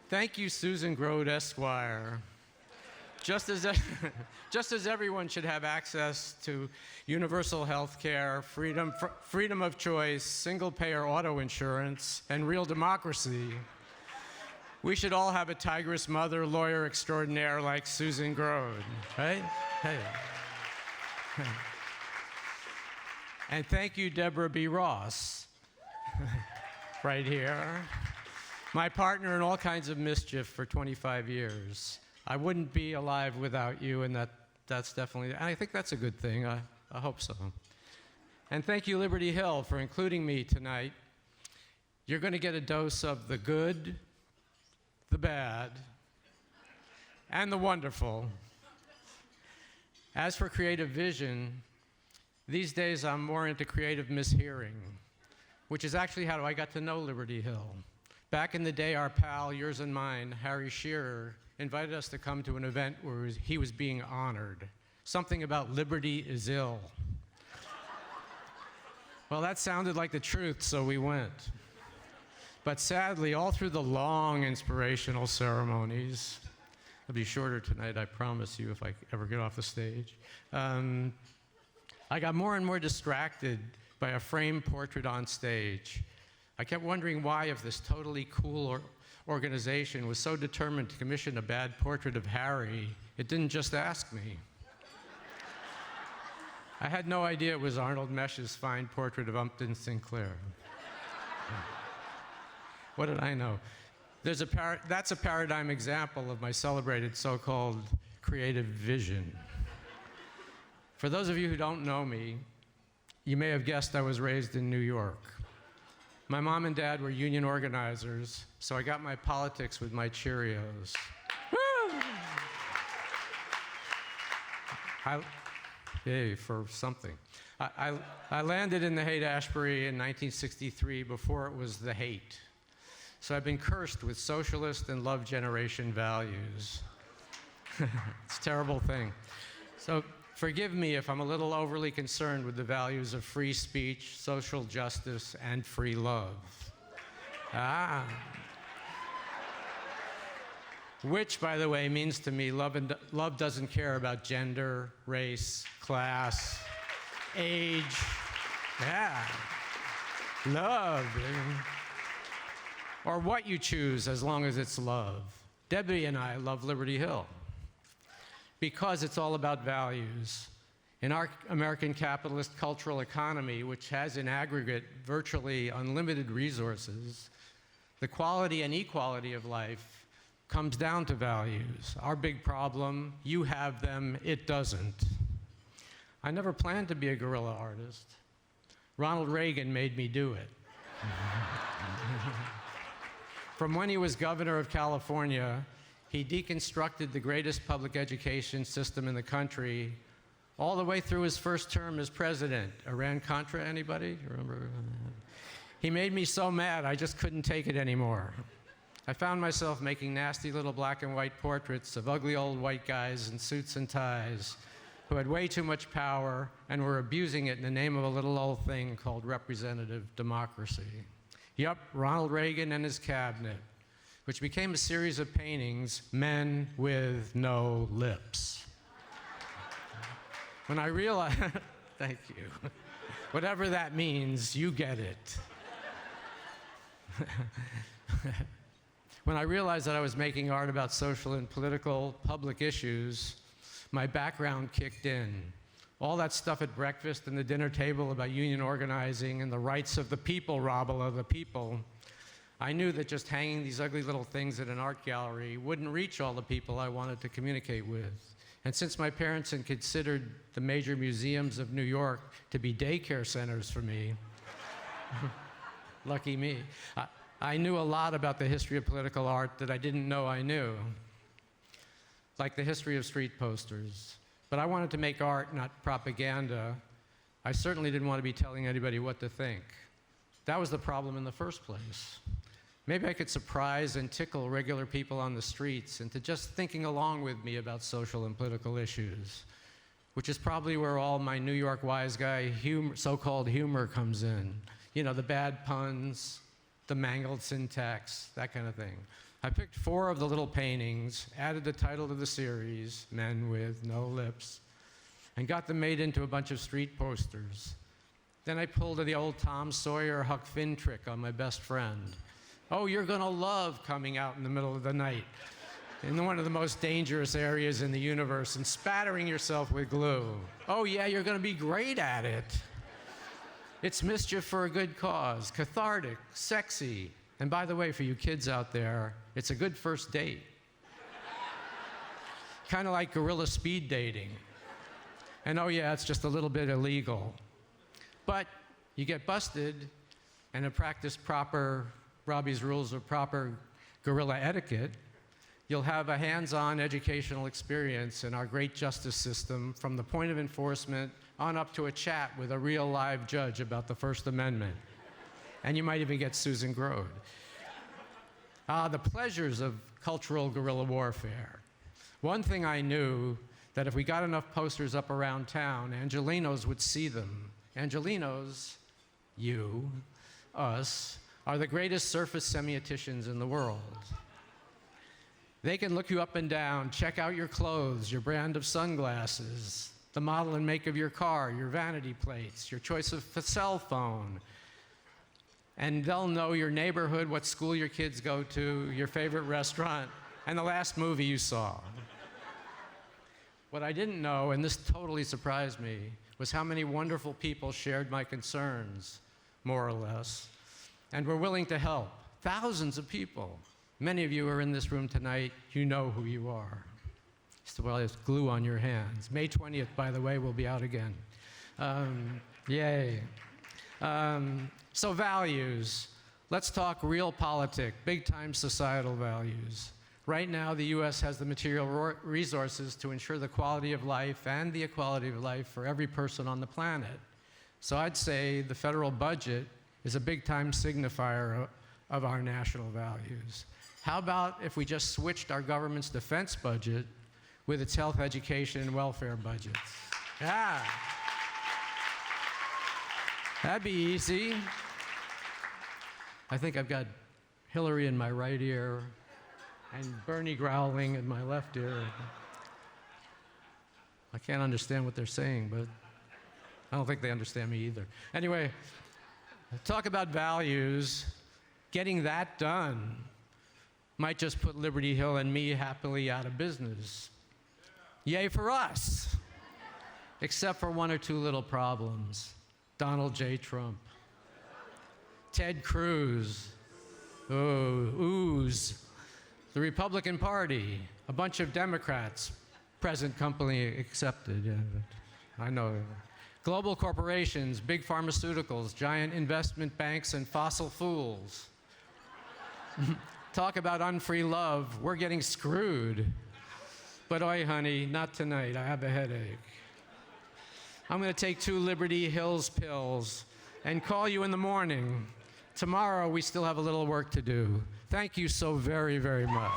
Thank you, Susan Grode, Esquire. Just as, just as everyone should have access to universal health care, freedom of choice, single-payer auto insurance, and real democracy, we should all have a tigress mother, lawyer extraordinaire like Susan Grode, right? Hey. And thank you, Deborah B. Ross, right here. My partner in all kinds of mischief for 25 years. I wouldn't be alive without you, and that's definitely, and I think that's a good thing. I hope so. And thank you, Liberty Hill, for including me tonight. You're going to get a dose of the good, the bad, and the wonderful. As for creative vision, these days I'm more into creative mishearing, which is actually how I got to know Liberty Hill. Back in the day, our pal, yours and mine, Harry Shearer, invited us to come to an event where he was being honored. Something about liberty is ill. Well, that sounded like the truth, so we went. But sadly, all through the long inspirational ceremonies, it'll be shorter tonight, I promise you, if I ever get off the stage, I got more and more distracted by a framed portrait on stage. I kept wondering why, if this totally cool organization was so determined to commission a bad portrait of Harry, it didn't just ask me. I had no idea it was Arnold Mesh's fine portrait of Upton Sinclair. What did I know? That's a paradigm example of my celebrated so-called creative vision. For those of you who don't know me, you may have guessed I was raised in New York. My mom and dad were union organizers, so I got my politics with my Cheerios. Woo! Hey, for something. I landed in the Haight-Ashbury in 1963 before it was the Haight. So I've been cursed with socialist and love generation values. It's a terrible thing. So forgive me if I'm a little overly concerned with the values of free speech, social justice, and free love. Which, by the way, means to me love doesn't care about gender, race, class, age. Yeah. Love. Or what you choose, as long as it's love. Debbie and I love Liberty Hill because it's all about values. In our American capitalist cultural economy, which has in aggregate virtually unlimited resources, the quality and equality of life comes down to values. Our big problem, you have them, it doesn't. I never planned to be a guerrilla artist. Ronald Reagan made me do it. From when he was governor of California, he deconstructed the greatest public education system in the country all the way through his first term as president. Iran-Contra, anybody? Remember? He made me so mad, I just couldn't take it anymore. I found myself making nasty little black and white portraits of ugly old white guys in suits and ties who had way too much power and were abusing it in the name of a little old thing called representative democracy. Yup, Ronald Reagan and his cabinet, which became a series of paintings, men with no lips. When I realized, thank you. Whatever that means, you get it. When I realized that I was making art about social and political public issues, my background kicked in. All that stuff at breakfast and the dinner table about union organizing and the rights of the people, Robbie, the people. I knew that just hanging these ugly little things at an art gallery wouldn't reach all the people I wanted to communicate with. And since my parents had considered the major museums of New York to be daycare centers for me, lucky me, I knew a lot about the history of political art that I didn't know I knew, like the history of street posters. But I wanted to make art, not propaganda. I certainly didn't want to be telling anybody what to think. That was the problem in the first place. Maybe I could surprise and tickle regular people on the streets into just thinking along with me about social and political issues, which is probably where all my New York wise guy so-called humor comes in. You know, the bad puns, the mangled syntax, that kind of thing. I picked 4 of the little paintings, added the title to the series, Men with No Lips, and got them made into a bunch of street posters. Then I pulled the old Tom Sawyer Huck Finn trick on my best friend. Oh, you're gonna love coming out in the middle of the night in one of the most dangerous areas in the universe and spattering yourself with glue. Oh yeah, you're gonna be great at it. It's mischief for a good cause, cathartic, sexy. And by the way, for you kids out there, it's a good first date. Kind of like guerrilla speed dating. And oh yeah, it's just a little bit illegal. But you get busted and to practice proper, Robbie's rules of proper guerrilla etiquette, you'll have a hands-on educational experience in our great justice system from the point of enforcement on up to a chat with a real live judge about the First Amendment. And you might even get Susan Grode. The pleasures of cultural guerrilla warfare. One thing I knew, that if we got enough posters up around town, Angelenos would see them. Angelenos, you, us, are the greatest surface semioticians in the world. They can look you up and down, check out your clothes, your brand of sunglasses, the model and make of your car, your vanity plates, your choice of cell phone. And they'll know your neighborhood, what school your kids go to, your favorite restaurant, and the last movie you saw. What I didn't know, and this totally surprised me, was how many wonderful people shared my concerns, more or less, and were willing to help. Thousands of people. Many of you are in this room tonight. You know who you are. Well, there's glue on your hands. May 20th, by the way, will be out again. Yay. So values. Let's talk real politics, big-time societal values. Right now, the U.S. has the material resources to ensure the quality of life and the equality of life for every person on the planet. So I'd say the federal budget is a big-time signifier of our national values. How about if we just switched our government's defense budget with its health, education, and welfare budgets? Yeah. That'd be easy. I think I've got Hillary in my right ear and Bernie growling in my left ear. I can't understand what they're saying, but I don't think they understand me either. Anyway, talk about values. Getting that done might just put Liberty Hill and me happily out of business. Yay for us. Except for 1 or 2 little problems. Donald J. Trump. Ted Cruz. Ooze. The Republican Party. A bunch of Democrats. Present company accepted. Yeah, I know. Global corporations, big pharmaceuticals, giant investment banks, and fossil fuels. Talk about unfree love. We're getting screwed. But oi, honey, not tonight. I have a headache. I'm going to take 2 Liberty Hills pills and call you in the morning. Tomorrow, we still have a little work to do. Thank you so very, very much.